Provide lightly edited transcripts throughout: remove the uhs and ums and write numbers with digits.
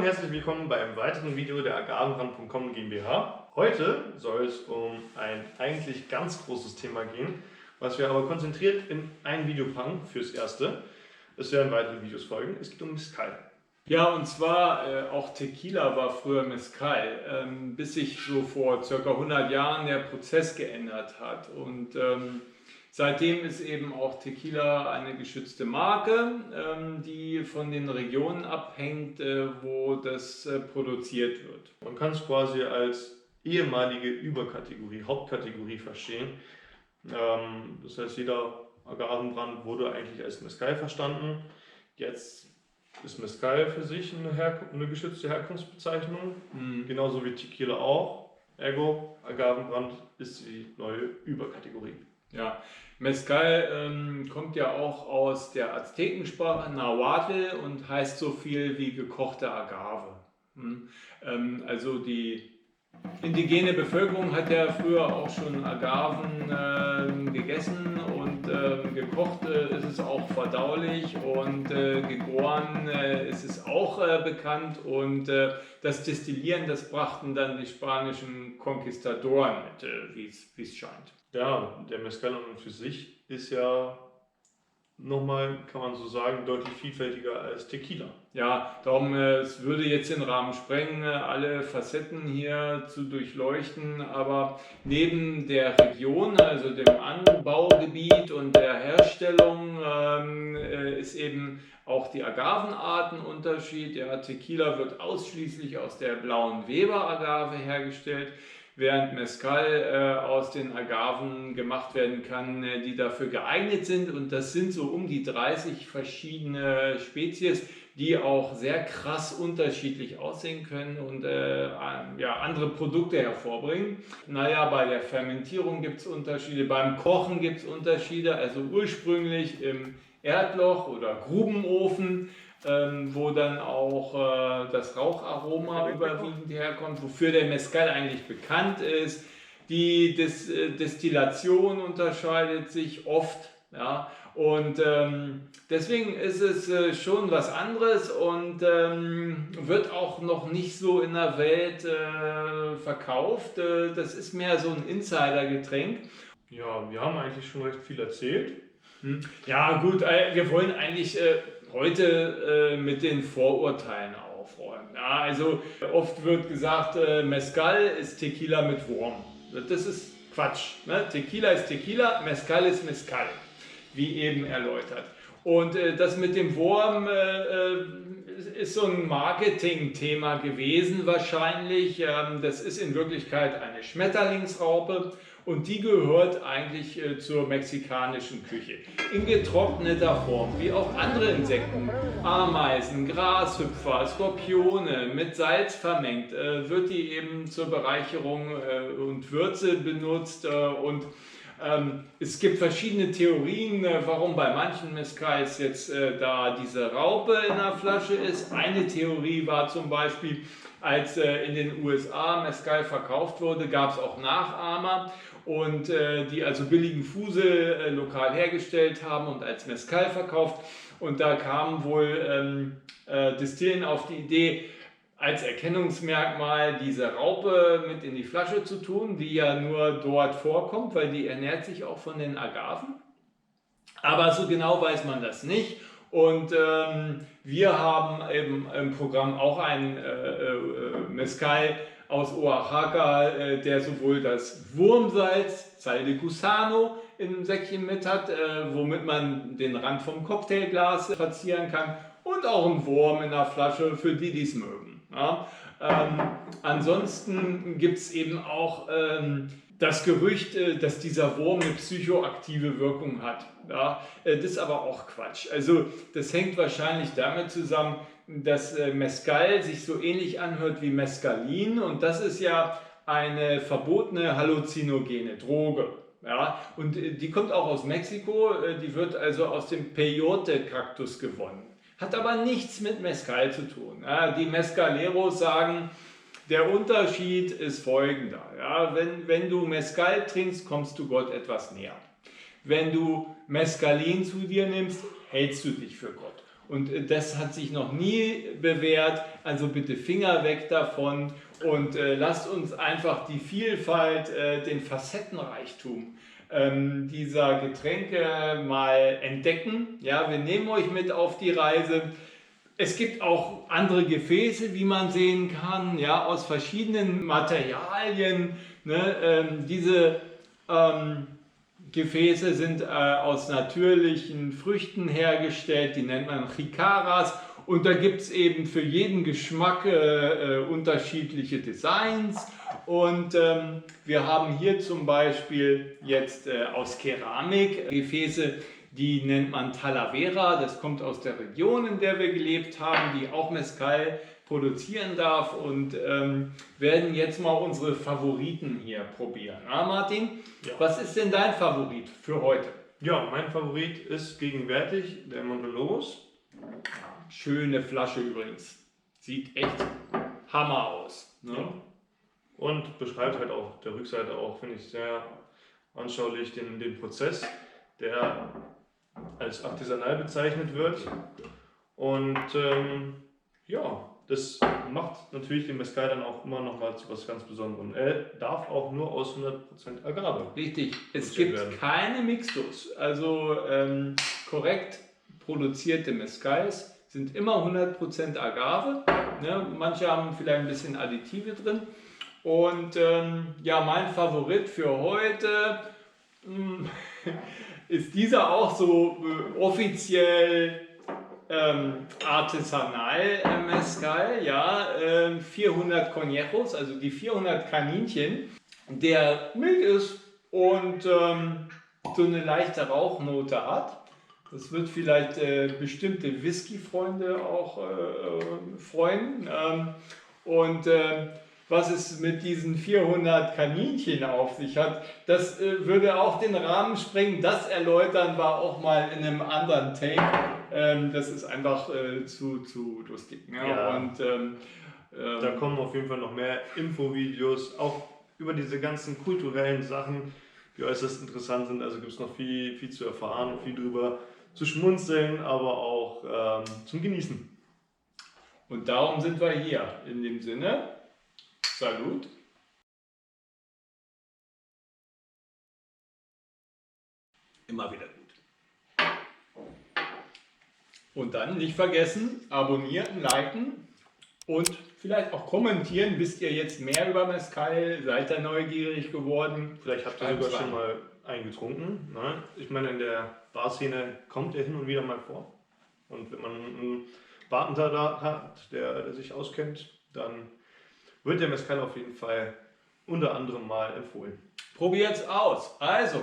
herzlich willkommen bei einem weiteren Video der Agavenbrand.com GmbH. Heute soll es um ein eigentlich ganz großes Thema gehen, was wir aber konzentriert in ein Video packen fürs Erste. Es werden weitere Videos folgen. Es geht um Mezcal. Ja, und zwar auch Tequila war früher Mezcal, bis sich so vor ca. 100 Jahren der Prozess geändert hat. Und seitdem ist eben auch Tequila eine geschützte Marke, die von den Regionen abhängt, wo das produziert wird. Man kann es quasi als ehemalige Überkategorie, Hauptkategorie verstehen. Das heißt, jeder Agavenbrand wurde eigentlich als Mezcal verstanden. Jetzt ist Mezcal für sich eine geschützte Herkunftsbezeichnung, genauso wie Tequila auch. Ergo, Agavenbrand ist die neue Überkategorie. Ja, Mezcal kommt ja auch aus der Aztekensprache Nahuatl und heißt so viel wie gekochte Agave. Also die indigene Bevölkerung hat ja früher auch schon Agaven gegessen und gekocht ist es auch verdaulich und gegoren ist es auch bekannt und das Destillieren, das brachten dann die spanischen Konquistadoren mit, wie es scheint. Ja, der Mezcal an und für sich ist ja nochmal, kann man so sagen, deutlich vielfältiger als Tequila. Ja, darum, es würde jetzt den Rahmen sprengen, alle Facetten hier zu durchleuchten, aber neben der Region, also dem Anbaugebiet und der Herstellung, ist eben auch die Agavenart ein Unterschied. Ja, Tequila wird ausschließlich aus der blauen Weber-Agave hergestellt, während Mezcal aus den Agaven gemacht werden kann, die dafür geeignet sind. Und das sind so um die 30 verschiedene Spezies, die auch sehr krass unterschiedlich aussehen können und andere Produkte hervorbringen. Naja, bei der Fermentierung gibt es Unterschiede, beim Kochen gibt es Unterschiede, also ursprünglich im Erdloch oder Grubenofen, wo dann auch das Raucharoma überwiegend herkommt, wofür der Mezcal eigentlich bekannt ist. Die Destillation unterscheidet sich oft, ja, und deswegen ist es schon was anderes und wird auch noch nicht so in der Welt verkauft. Das ist mehr so ein Insidergetränk. Ja, wir haben eigentlich schon recht viel erzählt. Ja gut, wir wollen eigentlich heute mit den Vorurteilen aufräumen. Ja, also oft wird gesagt, Mezcal ist Tequila mit Wurm. Das ist Quatsch. Ne? Tequila ist Tequila, Mezcal ist Mezcal, wie eben erläutert. Und das mit dem Wurm ist so ein Marketing-Thema gewesen wahrscheinlich. Das ist in Wirklichkeit eine Schmetterlingsraupe. Und die gehört eigentlich zur mexikanischen Küche. In getrockneter Form, wie auch andere Insekten, Ameisen, Grashüpfer, Skorpione, mit Salz vermengt, wird die eben zur Bereicherung und Würze benutzt. Es gibt verschiedene Theorien, warum bei manchen Mezcals jetzt da diese Raupe in der Flasche ist. Eine Theorie war zum Beispiel, als in den USA Mezcal verkauft wurde, gab es auch Nachahmer und die also billigen Fusel lokal hergestellt haben und als Mezcal verkauft. Und da kamen wohl Destillen auf die Idee, als Erkennungsmerkmal diese Raupe mit in die Flasche zu tun, die ja nur dort vorkommt, weil die ernährt sich auch von den Agaven. Aber so genau weiß man das nicht. Und wir haben eben im Programm auch einen Mezcal aus Oaxaca, der sowohl das Wurmsalz, Sal de Gusano, im Säckchen mit hat, womit man den Rand vom Cocktailglas verzieren kann, und auch einen Wurm in der Flasche für die, die es mögen. Ja? Ansonsten gibt es eben auch das Gerücht, dass dieser Wurm eine psychoaktive Wirkung hat. Ja? Das ist aber auch Quatsch. Also das hängt wahrscheinlich damit zusammen, dass Mezcal sich so ähnlich anhört wie Mescalin, und das ist ja eine verbotene halluzinogene Droge. Ja? Und die kommt auch aus Mexiko, die wird also aus dem Peyote-Kaktus gewonnen. Hat aber nichts mit Mezcal zu tun. Ja? Die Mezcaleros sagen, der Unterschied ist folgender. Ja? Wenn du Mezcal trinkst, kommst du Gott etwas näher. Wenn du Mescalin zu dir nimmst, hältst du dich für Gott. Und das hat sich noch nie bewährt. Also bitte Finger weg davon und lasst uns einfach die Vielfalt, den Facettenreichtum dieser Getränke mal entdecken. Ja, wir nehmen euch mit auf die Reise. Es gibt auch andere Gefäße, wie man sehen kann, ja, aus verschiedenen Materialien. Ne? Diese Gefäße sind aus natürlichen Früchten hergestellt, die nennt man Chicaras. Und da gibt es eben für jeden Geschmack unterschiedliche Designs. Und wir haben hier zum Beispiel jetzt aus Keramik Gefäße, die nennt man Talavera. Das kommt aus der Region, in der wir gelebt haben, die auch Mezcal produzieren darf. Und werden jetzt mal unsere Favoriten hier probieren. Na, Martin, Ja. was ist denn dein Favorit für heute? Ja, mein Favorit ist gegenwärtig der Montelobos. Schöne Flasche übrigens. Sieht echt Hammer aus. Ne? Ja. Und beschreibt halt auch der Rückseite auch, finde ich, sehr anschaulich den Prozess, der als artisanal bezeichnet wird. Und ja, das macht natürlich den Mezcal dann auch immer noch mal zu was ganz Besonderem. Er darf auch nur aus 100% Agave. Richtig, es produziert gibt werden. keine Mixtus. Also korrekt produzierte Mezcals sind immer 100% Agave. Ne? Manche haben vielleicht ein bisschen Additive drin. Und ja, mein Favorit für heute ist dieser auch so offiziell artisanal Mezcal, ja, 400 Conejos, also die 400 Kaninchen, der mild ist und so eine leichte Rauchnote hat. Das wird vielleicht bestimmte Whisky-Freunde auch freuen. Was es mit diesen 400 Kaninchen auf sich hat, das würde auch den Rahmen sprengen. Das erläutern wir auch mal in einem anderen Take. Das ist einfach zu lustig. Ne? Ja. Und, Da kommen auf jeden Fall noch mehr Infovideos, auch über diese ganzen kulturellen Sachen, die äußerst interessant sind. Also gibt es noch viel zu erfahren, viel drüber zu schmunzeln, aber auch zum Genießen. und darum sind wir hier. In dem Sinne, Salut. Immer wieder gut. Und dann nicht vergessen, abonnieren, liken und vielleicht auch kommentieren. Wisst ihr jetzt mehr über Mezcal? Seid ihr neugierig geworden? Vielleicht habt ihr Schreibt's sogar rein. schon mal einen getrunken. Ne? Ich meine, in der Barszene kommt er hin und wieder mal vor. Und wenn man einen Bartender da hat, der sich auskennt, dann wird der Mezcal auf jeden Fall unter anderem mal empfohlen. Probiert's aus. Also,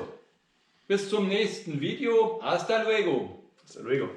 bis zum nächsten Video. Hasta luego. Hasta luego.